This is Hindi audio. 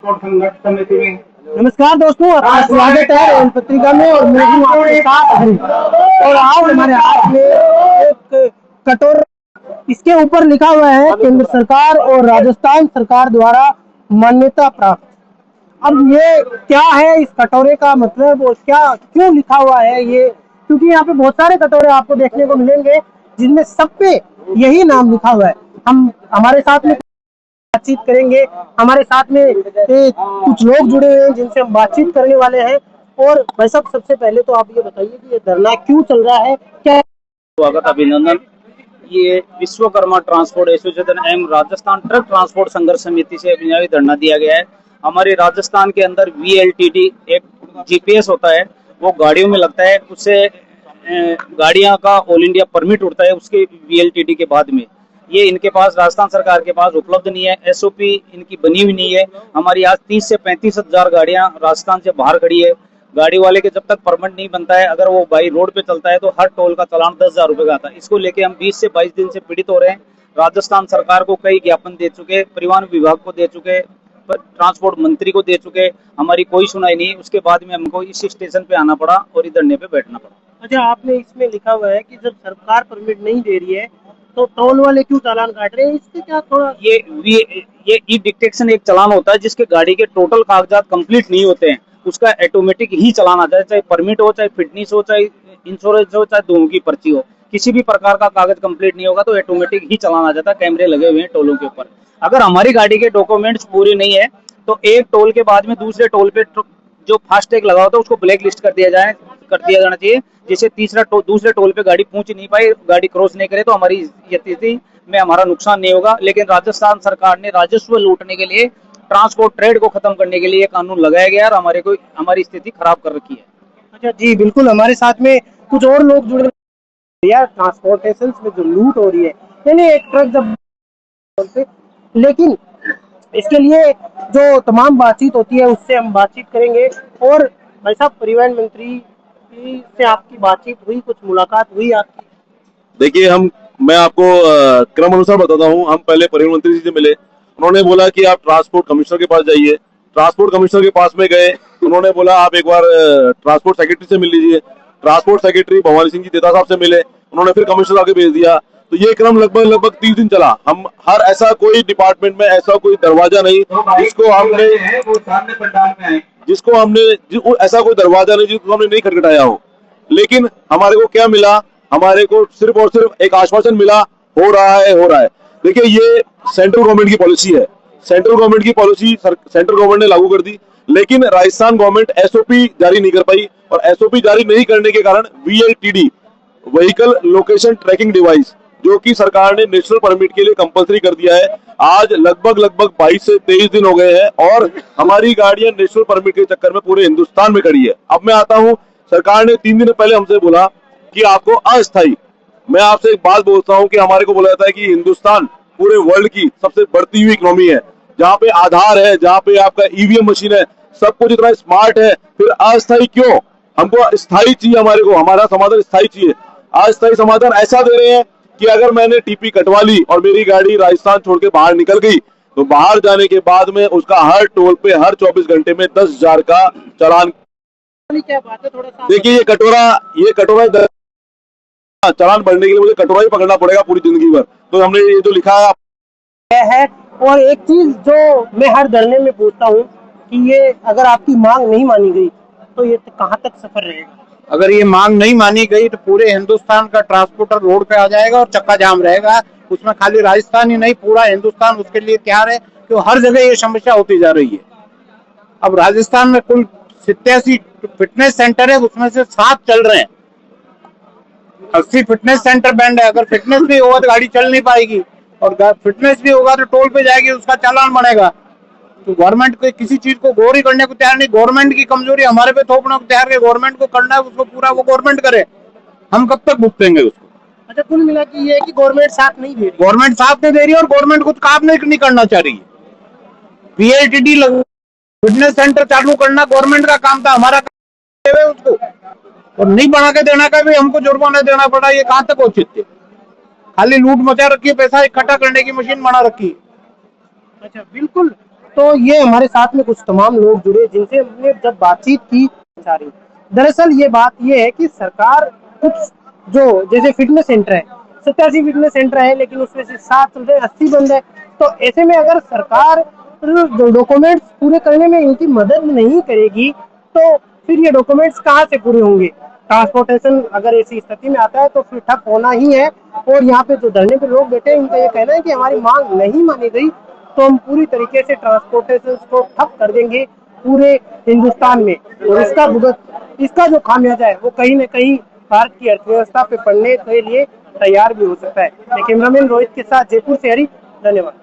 संघर्ष समिति में। नमस्कार दोस्तों, आपका स्वागत है रेल पत्रिका में और मैं हूं आपके साथ हरी। और आज हमारे हाथ में एक कटोरा, इसके ऊपर लिखा हुआ है केंद्र सरकार और राजस्थान सरकार द्वारा मान्यता प्राप्त। अब ये क्या है, इस कटोरे का मतलब और क्या क्यों लिखा हुआ है ये, क्योंकि यहाँ पे बहुत सारे कटोरे आपको देखने को मिलेंगे जिनमें सब पे यही नाम लिखा हुआ है। हम हमारे साथ में बातचीत करेंगे, हमारे साथ में कुछ लोग जुड़े हुए हैं जिनसे हम बातचीत करने वाले हैं। और भाई साहब, सबसे पहले तो आप ये बताइए कि ये धरना क्यों चल रहा है, क्या स्वागत अभिनंदन। ये विश्वकर्मा ट्रांसपोर्ट एसोसिएशन एवं राजस्थान ट्रक ट्रांसपोर्ट संघर्ष समिति से अभिनवी धरना दिया गया है। हमारे राजस्थान के अंदर VLTT एक GPS होता है, वो गाड़ियों में लगता है, उससे गाड़ियां का ऑल इंडिया परमिट उठता है उसके VLTT के बाद में। ये इनके पास राजस्थान सरकार के पास उपलब्ध नहीं है, SOP इनकी बनी हुई नहीं है। हमारी आज 30 से 35 हजार गाड़ियां राजस्थान से बाहर खड़ी है। गाड़ी वाले के जब तक परमिट नहीं बनता है, अगर वो बाई रोड पे चलता है तो हर टोल का चालान 10,000 रुपए का आता है। इसको लेके हम 20 से 22 दिन से पीड़ित हो रहे हैं। राजस्थान सरकार को कई ज्ञापन दे चुके, परिवहन विभाग को दे चुके, ट्रांसपोर्ट मंत्री को दे चुके, हमारी कोई सुनाई नहीं। उसके बाद में हमको इस स्टेशन पे आना पड़ा और इधर धरने पे बैठना पड़ा। अच्छा, आपने इसमें लिखा हुआ है कि जब सरकार परमिट नहीं दे रही है तो टोल वाले क्यों चालान काट रहे हैं, इससे क्या थोड़ा ये ई डिटेक्शन एक चालान होता है जिसके गाड़ी के टोटल कागजात कंप्लीट नहीं होते हैं, उसका ऑटोमेटिक ही चालान आता है। चाहे परमिट हो, चाहे फिटनेस हो, चाहे इंश्योरेंस हो, चाहे दोनों की पर्ची हो, किसी भी प्रकार का कागज कंप्लीट नहीं होगा तो ऑटोमेटिक ही चालान आ जाता है। कैमरे लगे हुए हैं टोलों के ऊपर। अगर हमारी गाड़ी के डॉक्यूमेंट्स पूरे नहीं है तो एक टोल के बाद में दूसरे टोल पे जो फास्टैग लगा होता है उसको ब्लैक लिस्ट कर दिया जाना चाहिए, जिससे दूसरे टोल पे गाड़ी पहुंच नहीं पाए, गाड़ी क्रॉस नहीं करे तो हमारी स्थिति में हमारा नुकसान नहीं होगा। लेकिन राजस्थान सरकार ने राजस्व लूटने के लिए, ट्रांसपोर्ट ट्रेड को खत्म करने के लिए कानून लगाया गया और हमारी स्थिति खराब कर रखी है। अच्छा जी, बिल्कुल। हमारे साथ में कुछ और लोग जुड़े यार, ट्रांसपोर्टेशन में जो लूट हो रही है, यानी एक ट्रक जब, लेकिन इसके लिए जो तमाम बातचीत होती है उससे हम बातचीत करेंगे। और भाई साहब, परिवहन मंत्री से आपकी बातचीत हुई, कुछ मुलाकात हुई आपकी? देखिए, मैं आपको क्रम अनुसार बताता हूँ। हम पहले परिवहन मंत्री जी से मिले, उन्होंने बोला कि आप ट्रांसपोर्ट कमिश्नर के पास जाइए। ट्रांसपोर्ट कमिश्नर के पास में गए, उन्होंने बोला आप एक बार ट्रांसपोर्ट सेक्रेटरी से मिल लीजिए। ट्रांसपोर्ट सेक्रेटरी भवानी सिंह जी देता साहब से मिले, उन्होंने फिर कमिश्नर आगे भेज दिया। तो ये क्रम लगभग 30 दिन चला। हम हर ऐसा कोई डिपार्टमेंट में ऐसा कोई दरवाजा नहीं ऐसा कोई दरवाजा नहीं जिसको हमने नहीं खटखटाया हो। लेकिन हमारे को क्या मिला? हमारे को सिर्फ और सिर्फ एक आश्वासन मिला, हो रहा है। देखिए, ये सेंट्रल गवर्नमेंट की पॉलिसी है। सेंट्रल गवर्नमेंट की पॉलिसी सेंट्रल गवर्नमेंट ने लागू कर दी, लेकिन राजस्थान गवर्नमेंट SOP जारी नहीं कर पाई। और SOP जारी नहीं करने के कारण VLTD, vehicle location tracking device, जो कि सरकार ने नेशनल परमिट के लिए कंपलसरी कर दिया है, आज लगभग 22 से 23 दिन हो गए हैं और हमारी गाड़ियां नेशनल परमिट के चक्कर में पूरे हिंदुस्तान में खड़ी है। अब मैं आता हूं, सरकार ने 3 दिन पहले हमसे बोला कि आपको अस्थायी, मैं आपसे एक बात बोलता हूं कि हमारे को बोला जाता है कि हिंदुस्तान पूरे वर्ल्ड की सबसे बढ़ती हुई इकोनॉमी है, जहां पे आधार है, जहां पे आपका EVM मशीन है, सब कुछ इतना स्मार्ट है, फिर अस्थायी क्यों? हमको स्थायी चाहिए, हमारे को हमारा समाधान स्थायी चाहिए। अस्थायी समाधान ऐसा दे रहे हैं कि अगर मैंने TP कटवा ली और मेरी गाड़ी राजस्थान छोड़ के बाहर निकल गई तो बाहर जाने के बाद में उसका हर टोल पे हर 24 घंटे में 10,000 का चालान। क्या बात है, थोड़ा सा देखिए, ये कटोरा चालान भरने के लिए मुझे कटोरा ही पकड़ना पड़ेगा पूरी जिंदगी भर। तो हमने ये जो लिखा है। और एक चीज जो मैं हर धरने में पूछता हूँ कि ये अगर आपकी मांग नहीं मानी गई तो ये कहाँ तक सफर रहेगा? अगर ये मांग नहीं मानी गई तो पूरे हिंदुस्तान का ट्रांसपोर्टर रोड पे आ जाएगा और चक्का जाम रहेगा। उसमें खाली राजस्थान ही नहीं, पूरा हिंदुस्तान उसके लिए तैयार है, क्यों हर जगह ये समस्या होती जा रही है। अब राजस्थान में कुल 87 फिटनेस सेंटर है, उसमें से 7 चल रहे हैं। 80 फिटनेस सेंटर बैंड है। अगर फिटनेस भी होगा तो गाड़ी चल नहीं पाएगी, और फिटनेस भी होगा तो टोल पे जाएगी, उसका चालान बनेगा। तो गवर्नमेंट को किसी चीज को गौर ही करने को तैयार नहीं। गवर्नमेंट की कमजोरी हमारे पे थोपने को तैयार है। गवर्नमेंट को करना है उसको पूरा, वो गवर्नमेंट करे, हम कब तक भुगतेंगे उसको? अच्छा, कुल मिला के ये है कि गवर्नमेंट साथ नहीं दे रही। गवर्नमेंट साथ नहीं दे रही है और गवर्नमेंट कुछ काम नहीं करना चाह रही है। VLTD फिटनेस सेंटर चालू करना गवर्नमेंट का काम था, हमारा काम है उसको, और नहीं बना के देना का भी हमको जुर्माना देना पड़ा। ये कहाँ तक उचित है? खाली लूट मचा रखी है, पैसा इकट्ठा करने की मशीन बना रखी है। अच्छा, बिल्कुल। तो ये हमारे साथ में कुछ तमाम लोग जुड़े जिनसे हमने जब बातचीत की जा रही। दरअसल ये बात ये है कि सरकार कुछ जो जैसे फिटनेस सेंटर है, 87 फिटनेस सेंटर है, लेकिन उसमें से 7 चल रहे हैं, 80 बंद है। तो ऐसे में अगर सरकार डॉक्यूमेंट्स पूरे करने में इनकी मदद नहीं करेगी तो फिर ये डॉक्यूमेंट्स कहाँ से पूरे होंगे। ट्रांसपोर्टेशन अगर ऐसी स्थिति में आता है तो फिर ठप होना ही है। और यहाँ पे जो धरने पे लोग बैठे हैं, इनका ये कहना है कि हमारी मांग नहीं मानी गई तो हम पूरी तरीके से ट्रांसपोर्टेशन को ठप कर देंगे पूरे हिंदुस्तान में। और इसका जो खामियाजा है वो कहीं न कहीं भारत की अर्थव्यवस्था पे पड़ने के लिए तैयार भी हो सकता है। मैं कैमरामैन रोहित के साथ जयपुर से हरी, धन्यवाद।